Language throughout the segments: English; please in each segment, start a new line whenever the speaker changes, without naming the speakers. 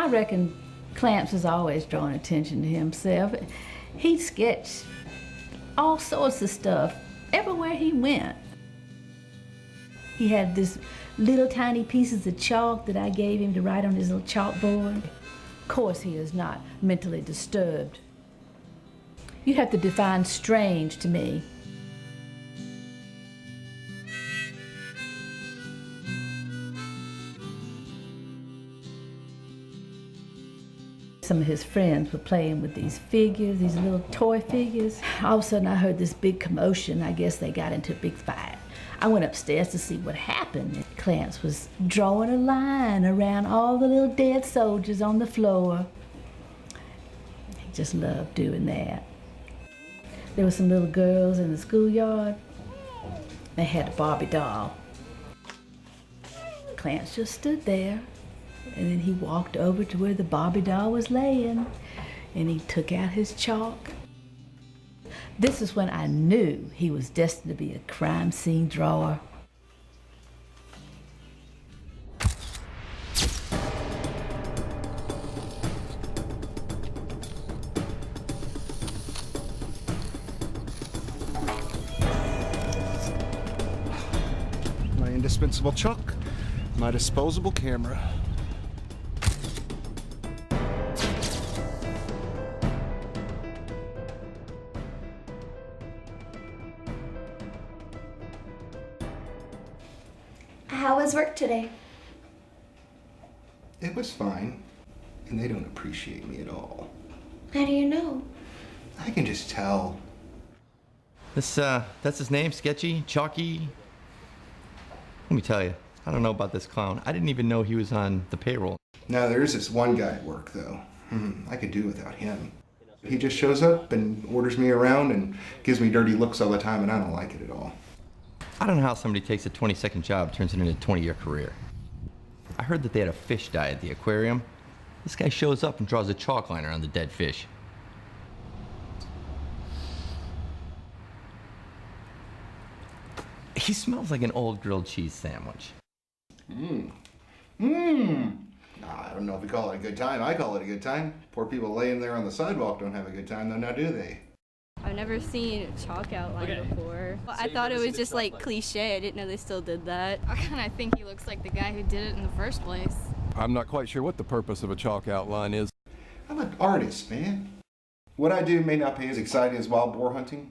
I reckon Clamps was always drawing attention to himself. He'd sketch all sorts of stuff everywhere he went. He had this little tiny pieces of chalk that I gave him to write on his little chalkboard. Of course, he is not mentally disturbed. You'd have to define strange to me. Some of his friends were playing with these figures, these little toy figures. All of a sudden I heard this big commotion. I guess they got into a big fight. I went upstairs to see what happened. Clamps was drawing a line around all the little dead soldiers on the floor. He just loved doing that. There were some little girls in the schoolyard. They had a Barbie doll. Clamps just stood there. And then he walked over to where the Barbie doll was laying, and he took out his chalk. This is when I knew he was destined to be a crime scene drawer.
My indispensable chalk, my disposable camera.
How was work today?
It was fine, and they don't appreciate me at all.
How do you know?
I can just tell.
That's his name, Sketchy, Chalky. Let me tell you, I don't know about this clown. I didn't even know he was on the payroll.
Now, there's this one guy at work, though. I could do without him. He just shows up and orders me around and gives me dirty looks all the time, and I don't like it at all.
I don't know how somebody takes a 20-second job, turns it into a 20-year career. I heard that they had a fish die at the aquarium. This guy shows up and draws a chalk line around the dead fish. He smells like an old grilled cheese sandwich.
I don't know if we call it a good time. I call it a good time. Poor people laying there on the sidewalk don't have a good time, though, now do they?
I've never seen a chalk outline before. Well, I thought it was just like cliche. I didn't know they still did that.
I kind of think he looks like the guy who did it in the first place.
I'm not quite sure what the purpose of a chalk outline is.
I'm an artist, man. What I do may not be as exciting as wild boar hunting,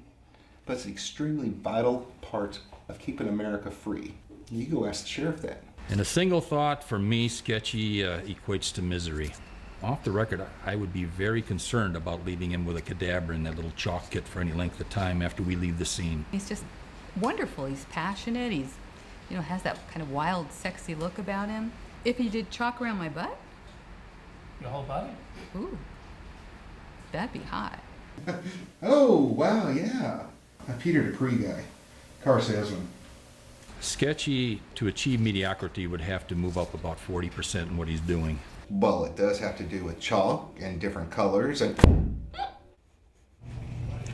but it's an extremely vital part of keeping America free. You go ask the sheriff that.
And a single thought for me, Sketchy equates to misery. Off the record, I would be very concerned about leaving him with a cadaver in that little chalk kit for any length of time after we leave the scene.
He's just wonderful. He's passionate. He's, has that kind of wild, sexy look about him. If he did chalk around my butt?
Your whole body?
Ooh, that'd be hot.
Oh, wow, yeah. A Peter Dupree guy, car salesman.
Sketchy, to achieve mediocrity, would have to move up about 40% in what he's doing.
Well, it does have to do with chalk and different colors and...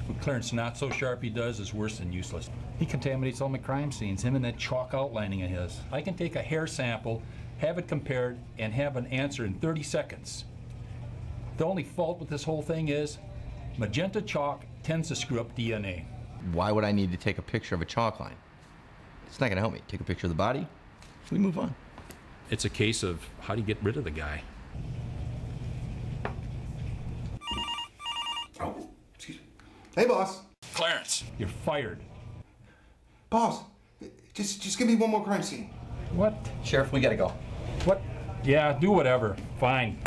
What Clarence Not So Sharp he does is worse than useless. He contaminates all my crime scenes, him and that chalk outlining of his. I can take a hair sample, have it compared, and have an answer in 30 seconds. The only fault with this whole thing is magenta chalk tends to screw up DNA.
Why would I need to take a picture of a chalk line? It's not gonna help me. Take a picture of the body, we move on.
It's a case of how do you get rid of the guy?
Oh, excuse me. Hey, boss.
Clarence, you're fired.
Boss, just give me one more crime scene.
What?
Sheriff, we gotta go.
What? Yeah, do whatever. Fine.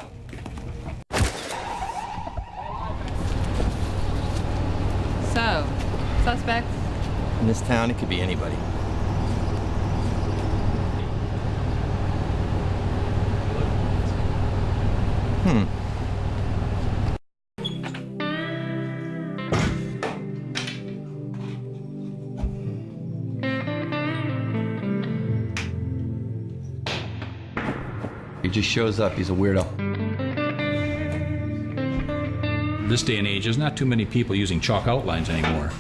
So, suspects?
In this town, it could be anybody. He just shows up, he's a weirdo.
This day and age, there's not too many people using chalk outlines anymore.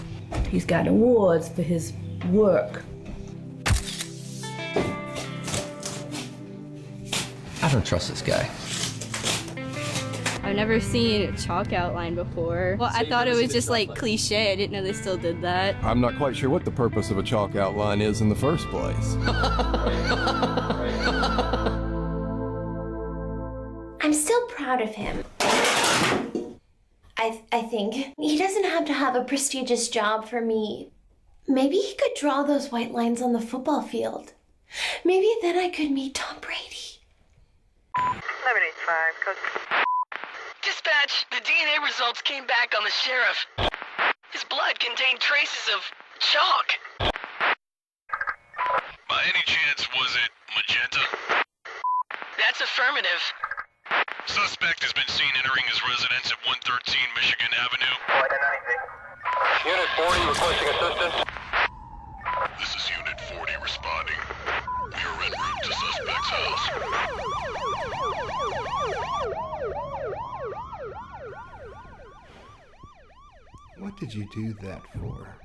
He's got awards for his work.
I don't trust this guy.
I've never seen a chalk outline before. Well, I thought it was just like cliche. I didn't know they still did that.
I'm not quite sure what the purpose of a chalk outline is in the first place.
I'm still proud of him. I think. He doesn't have to have a prestigious job for me. Maybe he could draw those white lines on the football field. Maybe then I could meet Tom Brady.
1185, code. Dispatch, the DNA results came back on the sheriff. His blood contained traces of chalk.
By any chance, was it magenta?
That's affirmative.
Suspect has been seen entering his residence at 113 Michigan Avenue.
Unit 40 requesting assistance.
This is Unit 40 responding. We are en route to suspect's house.
What did you do that for?